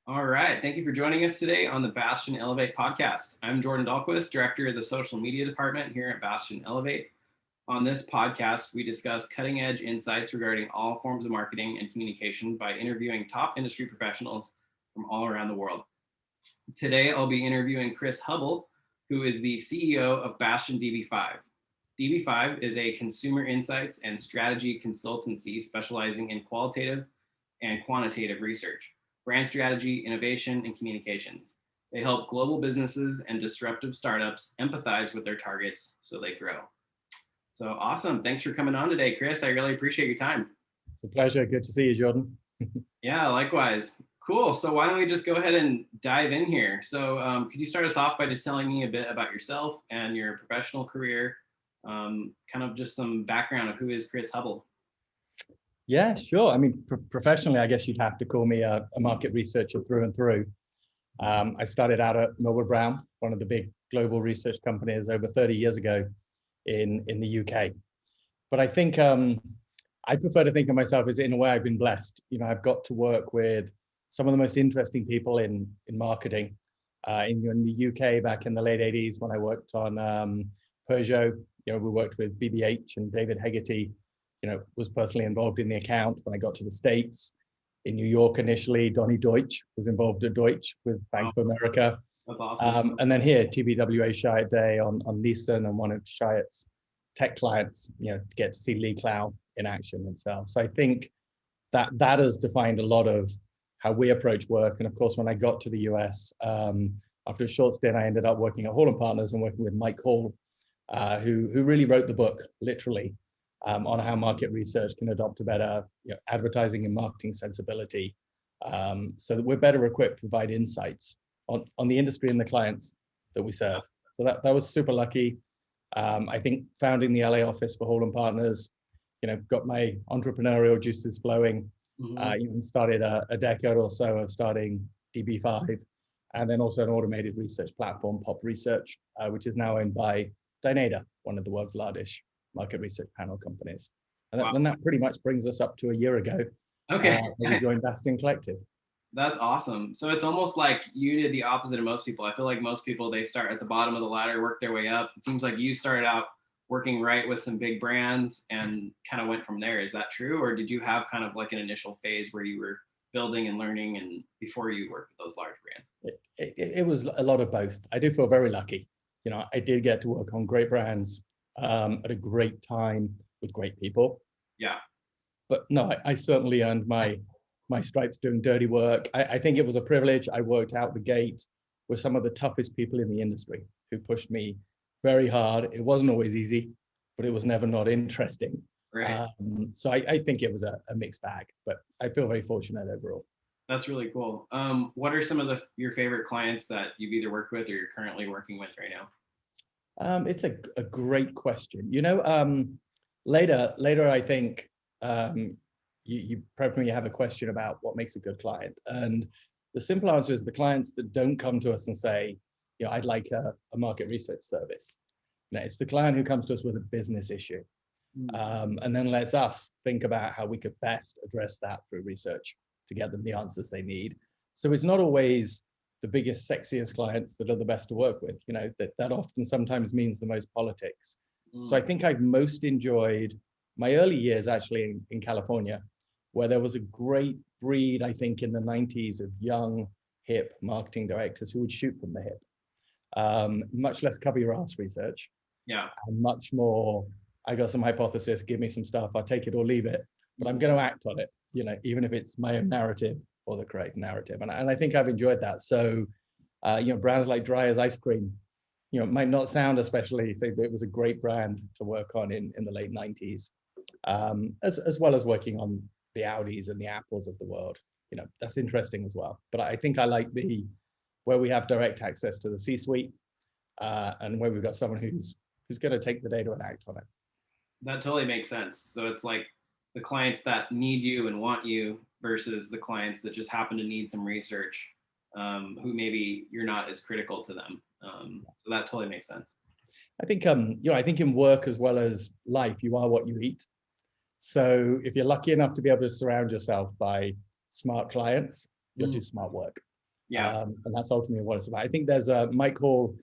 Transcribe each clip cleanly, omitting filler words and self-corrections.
All right. Thank you for joining us today on the Bastion Elevate podcast. I'm Jordan Dahlquist, Director of the Social Media Department here at Bastion Elevate. On this podcast, we discuss cutting edge insights regarding all forms of marketing and communication by interviewing top industry professionals from all around the world. Today, I'll be interviewing Chris Hubble, who is the CEO of Bastion DB5. DB5 is a consumer insights and strategy consultancy specializing in qualitative and quantitative research, brand strategy, innovation, and communications. They help global businesses and disruptive startups empathize with their targets so they grow. So awesome. Thanks for coming on today, Chris. I really appreciate your time. It's a pleasure. Good to see you, Jordan. Yeah, likewise. Cool. So why don't we just go ahead and dive in here? So could you start us off by just telling me a bit about yourself and your professional career? Kind of just some background of who is Chris Hubble. Yeah, sure. I mean, professionally, I guess you'd have to call me a market researcher through and through. I started out at Millward Brown, one of the big global research companies, over 30 years ago in the UK. But I think I prefer to think of myself as, in a way, I've been blessed. You know, I've got to work with some of the most interesting people in marketing. In the UK back in the late 80s, when I worked on Peugeot, we worked with BBH, and David Hegarty, was personally involved in the account. When I got to the States, in New York initially, Donny Deutsch was involved at Deutsch with Bank of America. That's awesome. And then here, TBWA Chiat Day on Nissan, and one of Chiat's tech clients, to get to see Lee Clow in action himself. So I think that has defined a lot of how we approach work. And of course, when I got to the US, after a short stint, I ended up working at Hall & Partners and working with Mike Hall, who really wrote the book, literally, on how market research can adopt a better advertising and marketing sensibility, so that we're better equipped to provide insights on the industry and the clients that we serve. So that was super lucky. I think founding the LA office for Hall & Partners, got my entrepreneurial juices flowing. Even started a decade or so of starting DB5, and then also an automated research platform, Pop Research, which is now owned by Dynata, one of the world's largest market research panel companies. And then that pretty much brings us up to a year ago. Okay. We joined Bastion Collective. That's awesome. So it's almost like you did the opposite of most people. I feel like most people, they start at the bottom of the ladder, work their way up. It seems like you started out working right with some big brands and kind of went from there. Is that true? Or did you have kind of like an initial phase where you were building and learning and before you worked with those large brands? It was a lot of both. I do feel very lucky. I did get to work on great brands at a great time with great people. Yeah. But no, I certainly earned my stripes doing dirty work. I think it was a privilege. I worked out the gate with some of the toughest people in the industry who pushed me very hard. It wasn't always easy, but it was never not interesting. Right. So I think it was a mixed bag, but I feel very fortunate overall. That's really cool. What are some of your favorite clients that you've either worked with or you're currently working with right now? It's a great question. Later, I think you probably have a question about what makes a good client. And the simple answer is the clients that don't come to us and say, I'd like a market research service. It's the client who comes to us with a business issue. And then lets us think about how we could best address that through research to get them the answers they need. So it's not always the biggest, sexiest clients that are the best to work with. That often sometimes means the most politics. So I think I've most enjoyed my early years actually in California, where there was a great breed, I think, in the 90s of young, hip marketing directors who would shoot from the hip. Much less cover your ass research. Yeah. And much more, I got some hypothesis, give me some stuff, I'll take it or leave it, but I'm going to act on it, even if it's my own narrative or the correct narrative. And I think I've enjoyed that. So, brands like Dreyer's Ice Cream, might not sound especially, say, but it was a great brand to work on in the late 90s, as well as working on the Audis and the Apples of the world. That's interesting as well. But I think I like where we have direct access to the C-suite, and where we've got someone who's going to take the data and act on it. That totally makes sense. So it's like the clients that need you and want you versus the clients that just happen to need some research, who maybe you're not as critical to them. So that totally makes sense. I think, I think in work as well as life, you are what you eat. So if you're lucky enough to be able to surround yourself by smart clients, you'll do smart work. Yeah. And that's ultimately what it's about. I think there's Mike Hall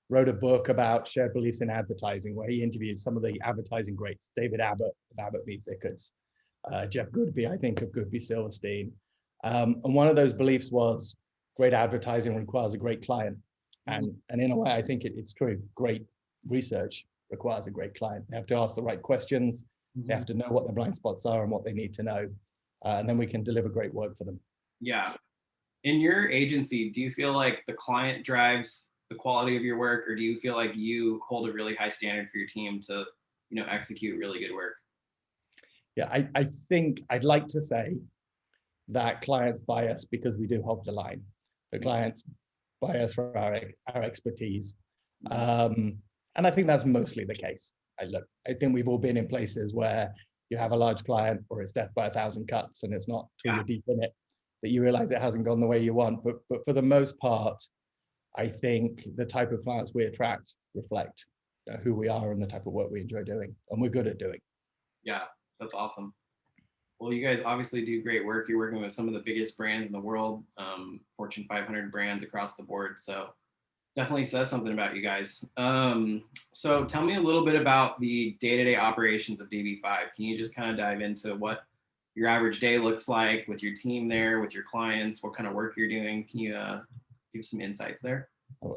wrote a book about shared beliefs in advertising, where he interviewed some of the advertising greats, David Abbott of Abbott Mead Vickers, Jeff Goodby, I think, of Goodby Silverstein. And one of those beliefs was great advertising requires a great client. And in a way, I think it's true. Great research requires a great client. They have to ask the right questions. They have to know what their blind spots are and what they need to know. And then we can deliver great work for them. Yeah. In your agency, do you feel like the client drives the quality of your work, or do you feel like you hold a really high standard for your team to, execute really good work? Yeah, I think I'd like to say that clients buy us because we do hold the line. The clients buy us for our expertise. And I think that's mostly the case. I think we've all been in places where you have a large client or it's death by 1,000 cuts, and it's not till you're deep in it that you realize it hasn't gone the way you want. But for the most part, I think the type of clients we attract reflect who we are and the type of work we enjoy doing, and we're good at doing. Yeah, that's awesome. Well, you guys obviously do great work. You're working with some of the biggest brands in the world, Fortune 500 brands across the board. So definitely says something about you guys. So tell me a little bit about the day-to-day operations of DB5. Can you just kind of dive into what your average day looks like with your team there, with your clients, what kind of work you're doing? Can you give some insights there?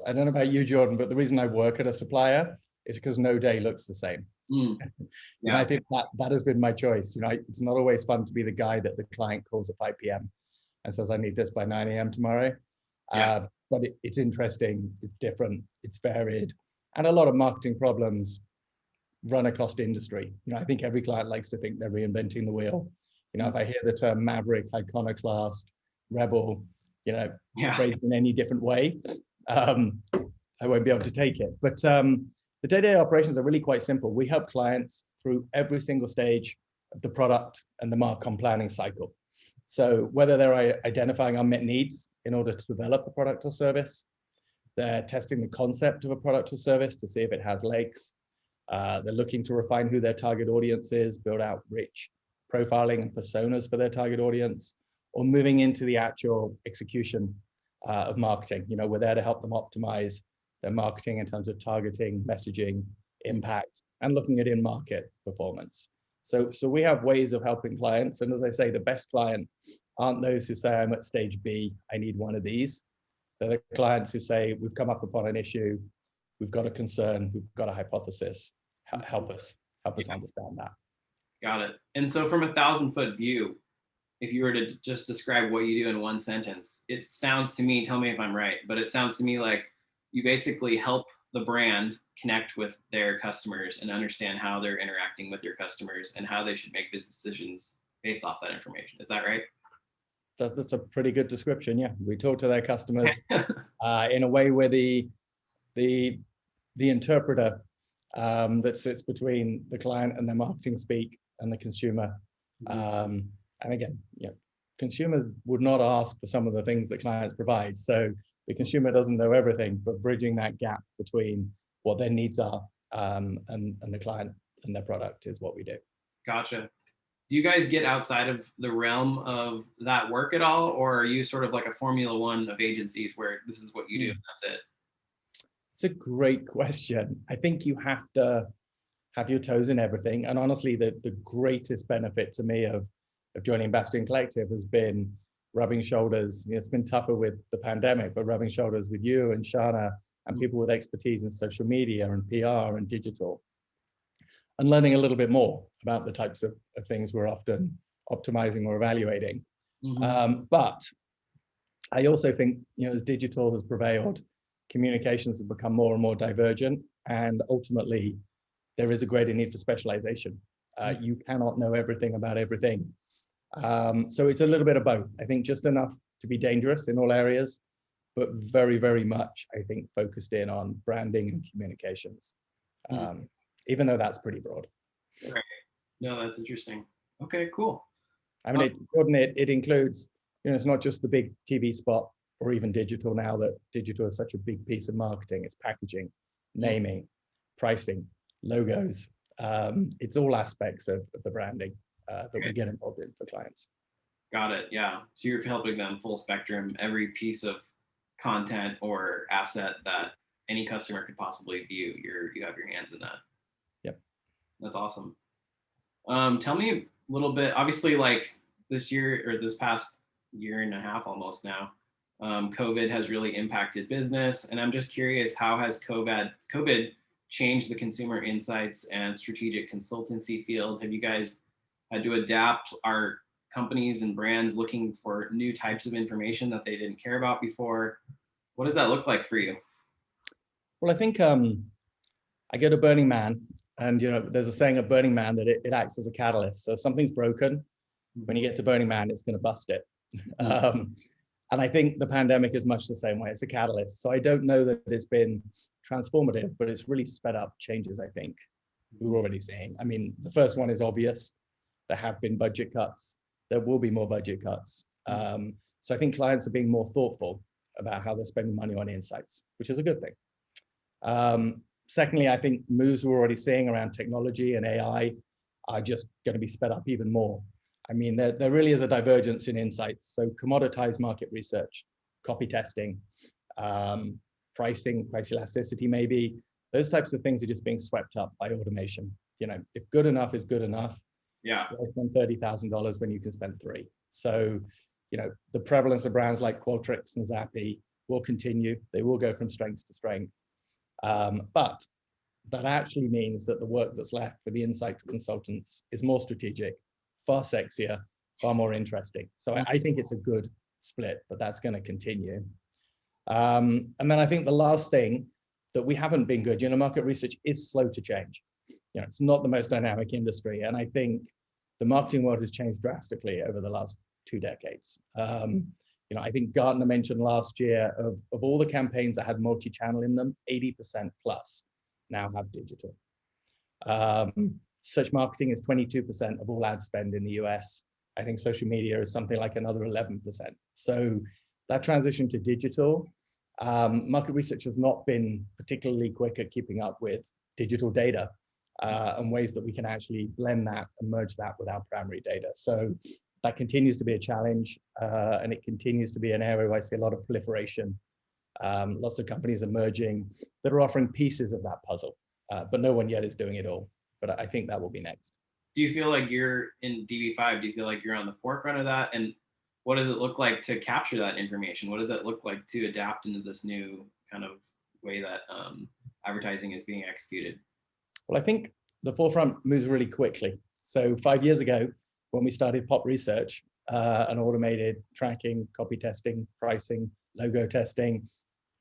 I don't know about you, Jordan, but the reason I work at a supplier is because no day looks the same. And I think that has been my choice. It's not always fun to be the guy that the client calls at 5 p.m. and says, I need this by 9 a.m. tomorrow. But it's interesting, it's different, it's varied. And a lot of marketing problems run across the industry. I think every client likes to think they're reinventing the wheel. If I hear the term maverick, iconoclast, rebel, phrased in any different way, I won't be able to take it. But the day-to-day operations are really quite simple. We help clients through every single stage of the product and the marcom planning cycle. So whether they're identifying unmet needs in order to develop a product or service, they're testing the concept of a product or service to see if it has legs. They're looking to refine who their target audience is, build out rich profiling and personas for their target audience, or moving into the actual execution of marketing. We're there to help them optimize their marketing in terms of targeting, messaging, impact, and looking at in-market performance. So we have ways of helping clients. And as I say, the best clients aren't those who say, I'm at stage B, I need one of these. They're the clients who say, we've come up upon an issue, we've got a concern, we've got a hypothesis, help us understand that. Got it. And so from a 1,000-foot view, if you were to just describe what you do in one sentence, it sounds to me, tell me if I'm right, but it sounds to me like you basically help the brand connect with their customers and understand how they're interacting with their customers and how they should make business decisions based off that information. Is that right? That's a pretty good description. Yeah, we talk to their customers in a way where the interpreter that sits between the client and their marketing speak and the consumer. And again, consumers would not ask for some of the things that clients provide. So the consumer doesn't know everything, but bridging that gap between what their needs are and the client and their product is what we do. Gotcha. Do you guys get outside of the realm of that work at all? Or are you sort of like a Formula One of agencies where this is what you do and that's it? It's a great question. I think you have to have your toes in everything. And honestly, the greatest benefit to me of joining Bastion Collective has been rubbing shoulders. It's been tougher with the pandemic, but rubbing shoulders with you and Shana and people with expertise in social media and PR and digital, and learning a little bit more about the types of things we're often optimizing or evaluating. But I also think, as digital has prevailed, communications have become more and more divergent, and ultimately there is a greater need for specialization. You cannot know everything about everything. So it's a little bit of both. I think just enough to be dangerous in all areas, but very, very much, I think, focused in on branding and communications, even though that's pretty broad. Right. No, that's interesting. Okay, cool. I mean, it includes, it's not just the big TV spot or even digital now, that digital is such a big piece of marketing. It's packaging, naming, pricing, logos. It's all aspects of the branding that we get involved in for clients. Got it. Yeah. So you're helping them full spectrum, every piece of content or asset that any customer could possibly view. You have your hands in that. Yep. That's awesome. Tell me a little bit, obviously, like this year or this past year and a half almost now, COVID has really impacted business. And I'm just curious, how has COVID changed the consumer insights and strategic consultancy field? Have you guys had to adapt? Are companies and brands looking for new types of information that they didn't care about before? What does that look like for you? Well, I think I go to Burning Man, and there's a saying at Burning Man that it acts as a catalyst. So if something's broken, when you get to Burning Man, it's going to bust it. And I think the pandemic is much the same way. It's a catalyst. So I don't know that it's been transformative, but it's really sped up changes, I think, we're already seeing. I mean, the first one is obvious. There have been budget cuts. There will be more budget cuts. So I think clients are being more thoughtful about how they're spending money on insights, which is a good thing. Secondly, I think moves we're already seeing around technology and AI are just going to be sped up even more. I mean, there really is a divergence in insights. So commoditized market research, copy testing, pricing, price elasticity, maybe, those types of things are just being swept up by automation. If good enough is good enough, yeah, why spend $30,000 when you can spend $3,000? So, the prevalence of brands like Qualtrics and Zappi will continue. They will go from strength to strength. But that actually means that the work that's left for the insights consultants is more strategic, far sexier, far more interesting. So I think it's a good split, but that's going to continue. And then I think the last thing that we haven't been good, market research is slow to change. It's not the most dynamic industry. And I think the marketing world has changed drastically over the last 2 decades. I think Gartner mentioned last year of all the campaigns that had multi-channel in them, 80% plus now have digital. Search marketing is 22% of all ad spend in the US. I think social media is something like another 11%. So that transition to digital, market research has not been particularly quick at keeping up with digital data and ways that we can actually blend that and merge that with our primary data. So that continues to be a challenge, and it continues to be an area where I see a lot of proliferation. Lots of companies emerging that are offering pieces of that puzzle, but no one yet is doing it all. But I think that will be next. Do you feel like you're in DV5? Do you feel like you're on the forefront of that? And what does it look like to capture that information? What does that look like to adapt into this new kind of way that advertising is being executed? Well, I think the forefront moves really quickly. So 5 years ago, when we started Pop Research and automated tracking, copy testing, pricing, logo testing,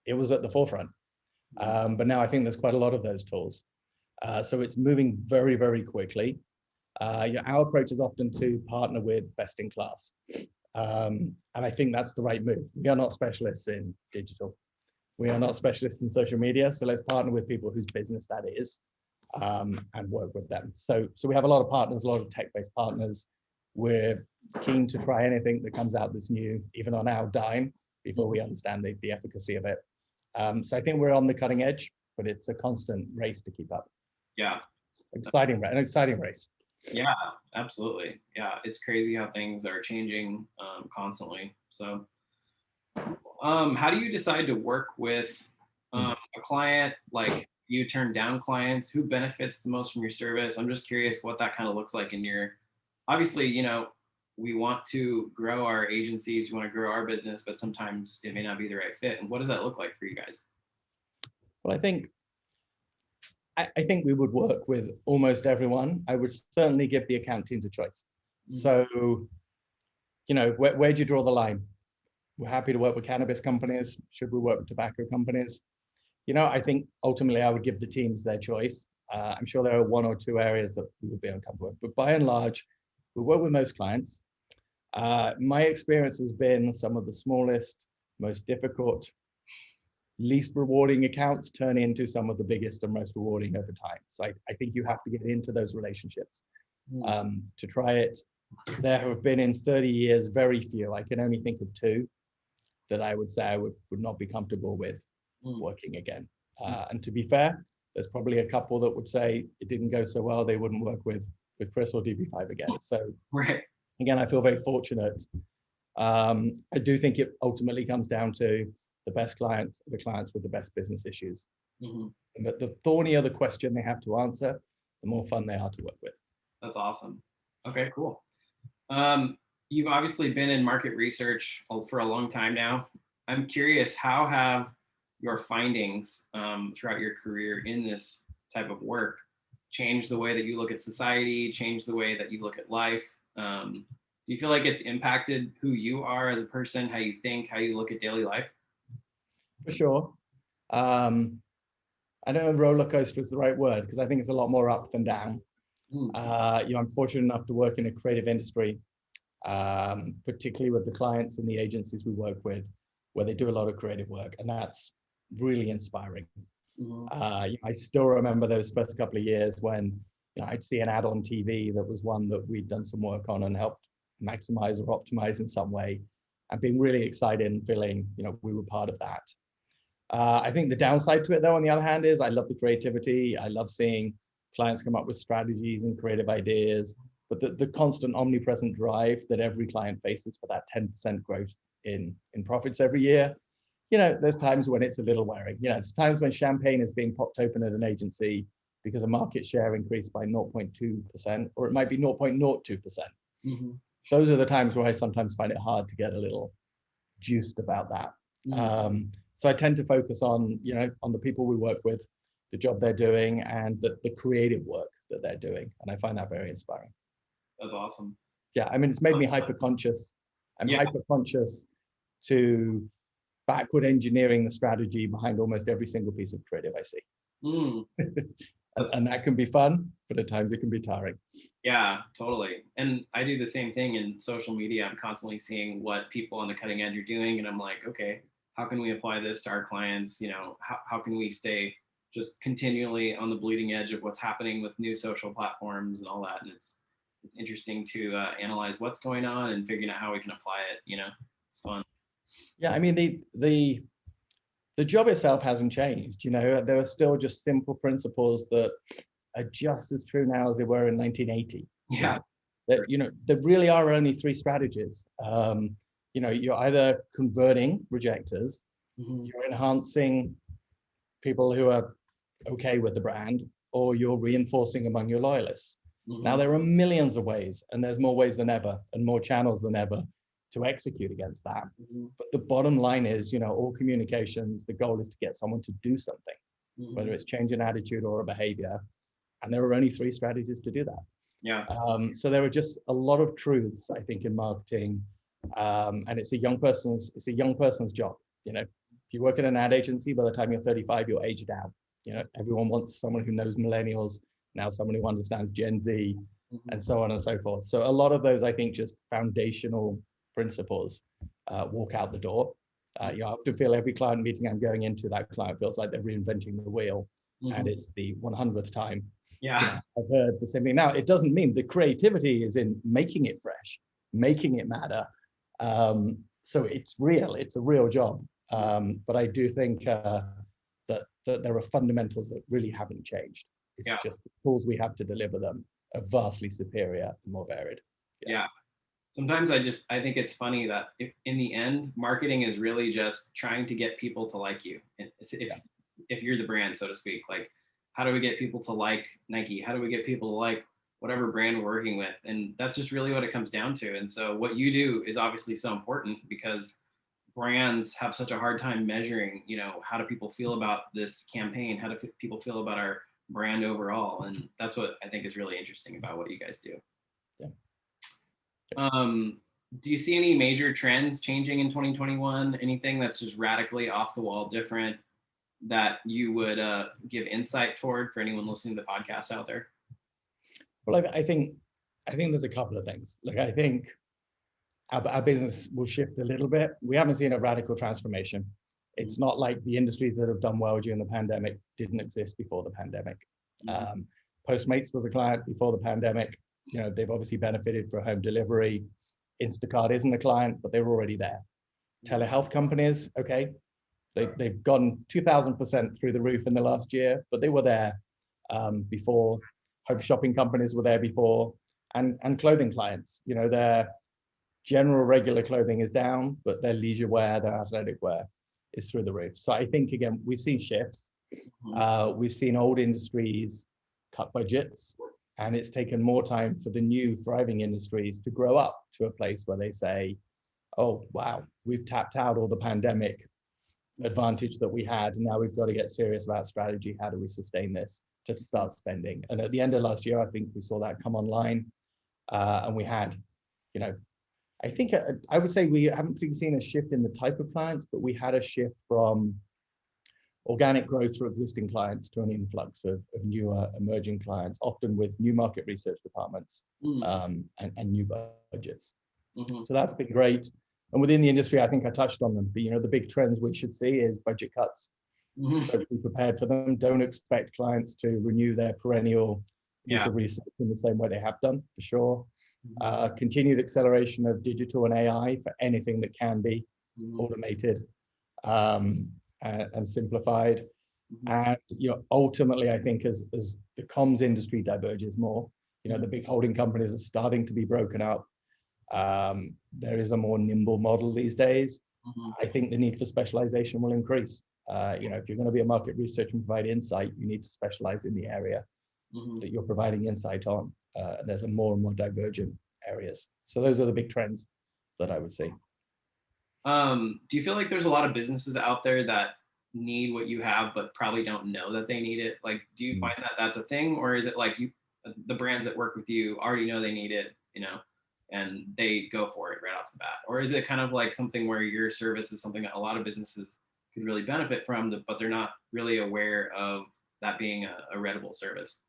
it was at the forefront. But now I think there's quite a lot of those tools. So it's moving very, very quickly. Our approach is often to partner with best in class. And I think that's the right move. We are not specialists in digital. We are not specialists in social media. So let's partner with people whose business that is and work with them. So we have a lot of partners, a lot of tech-based partners. We're keen to try anything that comes out that's new, even on our dime, before we understand the efficacy of it. So I think we're on the cutting edge, but it's a constant race to keep up. Yeah. An exciting race. Yeah, absolutely. Yeah, it's crazy how things are changing constantly. So how do you decide to work with a client? Like, you turn down clients? Who benefits the most from your service? I'm just curious what that kind of looks like in your, obviously, we want to grow our agencies, we want to grow our business, but sometimes it may not be the right fit. And what does that look like for you guys? Well, I think we would work with almost everyone. I would certainly give the account teams a choice. So, where do you draw the line? We're happy to work with cannabis companies. Should we work with tobacco companies? I think ultimately I would give the teams their choice. I'm sure there are 1 or 2 areas that we would be uncomfortable with, but by and large, we work with most clients. My experience has been some of the smallest, most difficult, least rewarding accounts turn into some of the biggest and most rewarding over time. So I think you have to get into those relationships to try it. There have been in 30 years, very few. I can only think of 2 that I would say I would not be comfortable with working again. And to be fair, there's probably a couple that would say it didn't go so well, they wouldn't work with Chris or DV5 again. So right. Again, I feel very fortunate. I do think it ultimately comes down to the best clients are the clients with the best business issues. Mm-hmm. But the thornier the question they have to answer, the more fun they are to work with. That's awesome. Okay, cool. You've obviously been in market research for a long time now. I'm curious, how have your findings throughout your career in this type of work changed the way that you look at society, changed the way that you look at life? Do you feel like it's impacted who you are as a person, how you think, how you look at daily life? For sure. I don't know if roller coaster is the right word, because I think it's a lot more up than down. I'm fortunate enough to work in a creative industry, particularly with the clients and the agencies we work with, where they do a lot of creative work, and that's really inspiring. I still remember those first couple of years when I'd see an ad on TV that was one that we'd done some work on and helped maximize or optimize in some way, and being really excited and feeling we were part of that. I think the downside to it, though, on the other hand, is I love the creativity. I love seeing clients come up with strategies and creative ideas, but the constant omnipresent drive that every client faces for that 10% growth in profits every year, there's times when it's a little wearing. There's times when champagne is being popped open at an agency because a market share increased by 0.2%, or it might be 0.02%. Mm-hmm. Those are the times where I sometimes find it hard to get a little juiced about that. Mm-hmm. So I tend to focus on, on the people we work with, the job they're doing, and the creative work that they're doing. And I find that very inspiring. That's awesome. Yeah, I mean, it's made me hyper-conscious. I'm hyper-conscious to backward engineering the strategy behind almost every single piece of creative I see. And that can be fun, but at times it can be tiring. Yeah, totally. And I do the same thing in social media. I'm constantly seeing what people on the cutting edge are doing. And I'm like, okay, how can we apply this to our clients? How can we stay just continually on the bleeding edge of what's happening with new social platforms and all that? And it's interesting to analyze what's going on and figuring out how we can apply it. It's fun. Yeah, I mean, the job itself hasn't changed. There are still just simple principles that are just as true now as they were in 1980. Yeah. There really are only three strategies. You're either converting rejectors, mm-hmm. you're enhancing people who are okay with the brand, or you're reinforcing among your loyalists. Mm-hmm. Now, there are millions of ways, and there's more ways than ever, and more channels than ever to execute against that. Mm-hmm. But the bottom line is, all communications, the goal is to get someone to do something, mm-hmm. whether it's change an attitude or a behavior. And there are only three strategies to do that. Yeah. So there are just a lot of truths, I think, in marketing. And it's a young person's job. If you work in an ad agency, by the time you're 35, you're aged out. Everyone wants someone who knows millennials, now someone who understands Gen Z, mm-hmm. and so on and so forth. So a lot of those, I think, just foundational principles walk out the door. I often feel every client meeting I'm going into, that client feels like they're reinventing the wheel, mm-hmm. and it's the 100th time. Yeah. I've heard the same thing. Now, it doesn't mean the creativity is in making it fresh, making it matter. So it's a real job. But I do think that there are fundamentals that really haven't changed. It's just the tools we have to deliver them are vastly superior and more varied. Yeah. Sometimes I think it's funny that if in the end, marketing is really just trying to get people to like you. If you're the brand, so to speak, like, how do we get people to like Nike? How do we get people to like whatever brand we're working with? And that's just really what it comes down to. And so what you do is obviously so important, because brands have such a hard time measuring, how do people feel about this campaign? How do people feel about our brand overall? And that's what I think is really interesting about what you guys do. Yeah. Do you see any major trends changing in 2021? Anything that's just radically off the wall different that you would give insight toward for anyone listening to the podcast out there? Well, I think there's a couple of things. I think our business will shift a little bit. We haven't seen a radical transformation. It's not like the industries that have done well during the pandemic didn't exist before the pandemic. Mm-hmm. Postmates was a client before the pandemic. They've obviously benefited from home delivery. Instacart isn't a client, but they were already there. Telehealth companies, okay, they've gone 2,000% through the roof in the last year, but they were there before. Home shopping companies were there before, and clothing clients. Their general regular clothing is down, but their leisure wear, their athletic wear is through the roof. So I think, again, we've seen shifts. Mhm. We've seen old industries cut budgets, and it's taken more time for the new thriving industries to grow up to a place where they say, oh, wow, we've tapped out all the pandemic advantage that we had. And now we've got to get serious about strategy. How do we sustain this to start spending? And at the end of last year, I think we saw that come online. And we had, you know, I think I would say we haven't particularly seen a shift in the type of clients, but we had a shift from organic growth through existing clients to an influx of newer emerging clients, often with new market research departments and new budgets. Mhm. So that's been great. And within the industry, I think I touched on them. But, you know, the big trends we should see is budget cuts. Mhm. So be prepared for them. Don't expect clients to renew their perennial piece Yeah. of research in the same way they have done, for sure. Mhm. Continued acceleration of digital and AI for anything that can be Mhm. automated and simplified. Mhm. And, you know, ultimately, I think as the comms industry diverges more, you know, the big holding companies are starting to be broken up. There is a more nimble model these days. Mhm. I think the need for specialization will increase. You know, if you're going to be a market researcher and provide insight, you need to specialize in the area Mhm. that you're providing insight on. There's a more and more divergent areas. So those are the big trends that I would see. Do you feel like there's a lot of businesses out there that need what you have, but probably don't know that they need it? Like, do you Mm. find that that's a thing, or is it like the brands that work with you already know they need it, and they go for it right off the bat? Or is it kind of like something where your service is something that a lot of businesses could really benefit from, but they're not really aware of that being a readable service?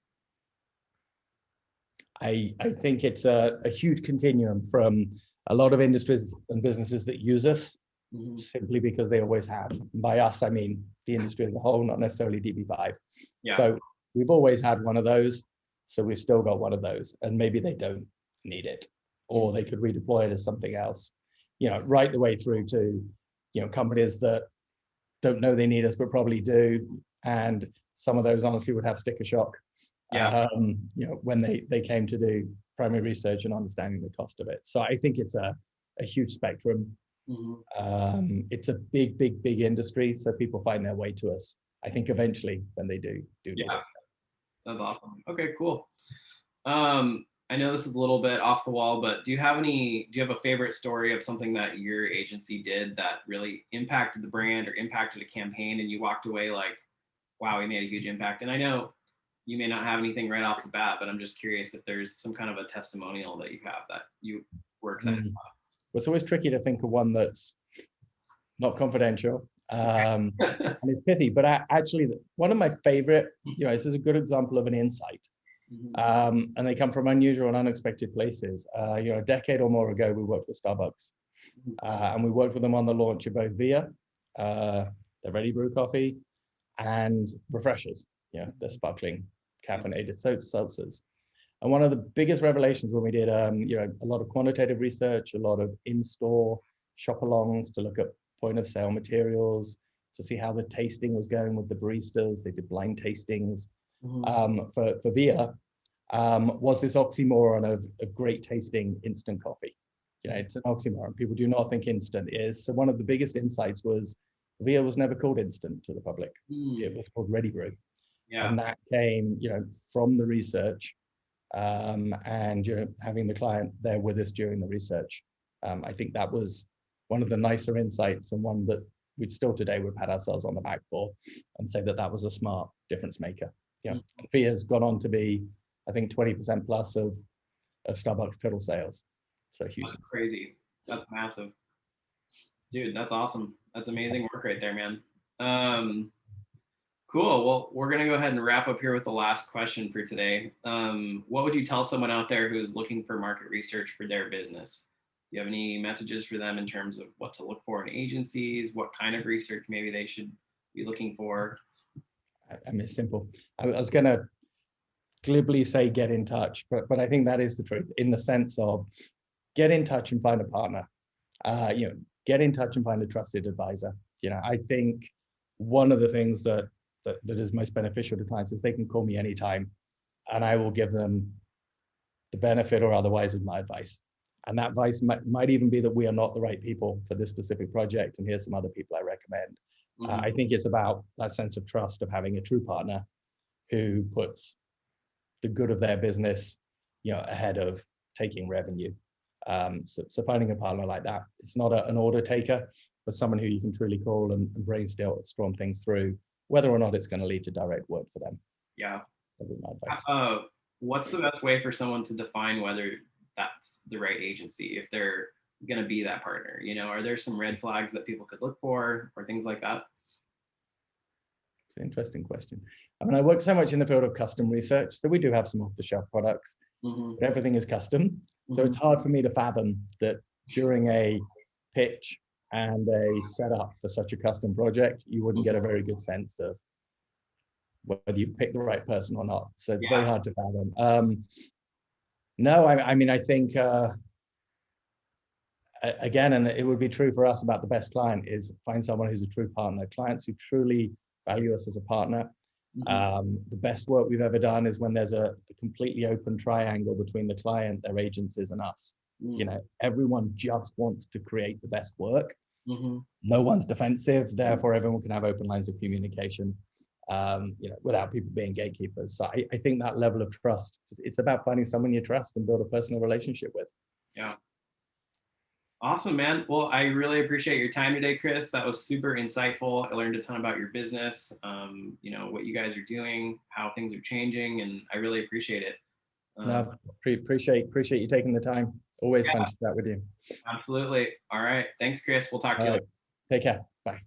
I think it's a huge continuum from a lot of industries and businesses that use us Mhm. simply because they always have. By us, I mean the industry as a whole, not necessarily DB5. Yeah. So we've always had one of those. So we've still got one of those, and maybe they don't need it, or they could redeploy it as something else. You know, right the way through to, you know, companies that don't know they need us but probably do, and some of those honestly would have sticker shock. Yeah. You know, when they came to do primary research and understanding the cost of it. So I think it's a huge spectrum. Mhm. It's a big industry, so people find their way to us. I think eventually when they do need Yeah. us. That's awesome. Okay, cool. I know this is a little bit off the wall, but do you have a favorite story of something that your agency did that really impacted the brand or impacted a campaign and you walked away like, wow, we made a huge impact? And I know you may not have anything right off the bat, but I'm just curious if there's some kind of a testimonial that you have that you were excited Mm. Well, it's always tricky to think of one that's not confidential. about. And it's pithy, but actually one of my favorite, you know, this is a good example of an insight. Mhm. And they come from unusual and unexpected places. You know, a decade or more ago, we worked with Starbucks, and we worked with them on the launch of both Via, the ready brew coffee, and refreshers, you know, the sparkling caffeinated seltzers. And one of the biggest revelations when we did, you know, a lot of quantitative research, a lot of in-store shop-alongs to look at point of sale materials, to see how the tasting was going with the baristas. They did blind tastings Mhm. for Via. Was this oxymoron of great tasting instant coffee. You know, it's an oxymoron. People do not think instant is. So one of the biggest insights was Via was never called instant to the public. It Mm. was called ready brew. Yeah. And that came, you know, from the research and, you know, having the client there with us during the research. I think that was one of the nicer insights, and one that we'd still today would pat ourselves on the back for and say that that was a smart difference maker. Yeah. Mm. Via's gone on to be, I think, 20% plus of Starbucks total sales. So huge That's success. crazy. That's massive. Dude, that's awesome. That's amazing work right there, man. Um, Cool. Well, we're going to go ahead and wrap up here with the last question for today. What would you tell someone out there who's looking for market research for their business? Do you have any messages for them in terms of what to look for in agencies, what kind of research maybe they should be looking for? I mean, it's simple. I was going to glibly say get in touch, but I think that is the truth, in the sense of get in touch and find a partner. You know, get in touch and find a trusted advisor. You know, I think one of the things that is most beneficial to clients is they can call me anytime, and I will give them the benefit or otherwise of my advice. And that advice might even be that we are not the right people for this specific project, and here's some other people I recommend. I think it's about that sense of trust of having a true partner who puts the good of their business, ahead of taking revenue. So finding a partner like that, it's not an order taker, but someone who you can truly call and brainstorm things through, whether or not it's going to lead to direct work for them. Yeah. That'd be my advice. What's the best way for someone to define whether that's the right agency, if they're going to be that partner? Are there some red flags that people could look for or things like that? It's an interesting question. I mean, I work so much in the field of custom research, so we do have some off-the-shelf products, but everything is custom. So it's hard for me to fathom that during a pitch and a setup for such a custom project, you wouldn't get a very good sense of whether you pick the right person or not. So it's very hard to fathom. No, I mean, I think, again, and it would be true for us about the best client, is find someone who's a true partner. Clients who truly value us as a partner. The best work we've ever done is when there's a completely open triangle between the client, their agencies, and us. Everyone just wants to create the best work. No one's defensive, therefore everyone can have open lines of communication, without people being gatekeepers. So I think that level of trust, it's about finding someone you trust and build a personal relationship with. Yeah. Awesome, man. Well, I really appreciate your time today, Chris. That was super insightful. I learned a ton about your business, what you guys are doing, how things are changing, and I really appreciate it. No, appreciate you taking the time. Always fun to chat with you. Absolutely. All right. Thanks, Chris. We'll talk to you later. Take care. Bye.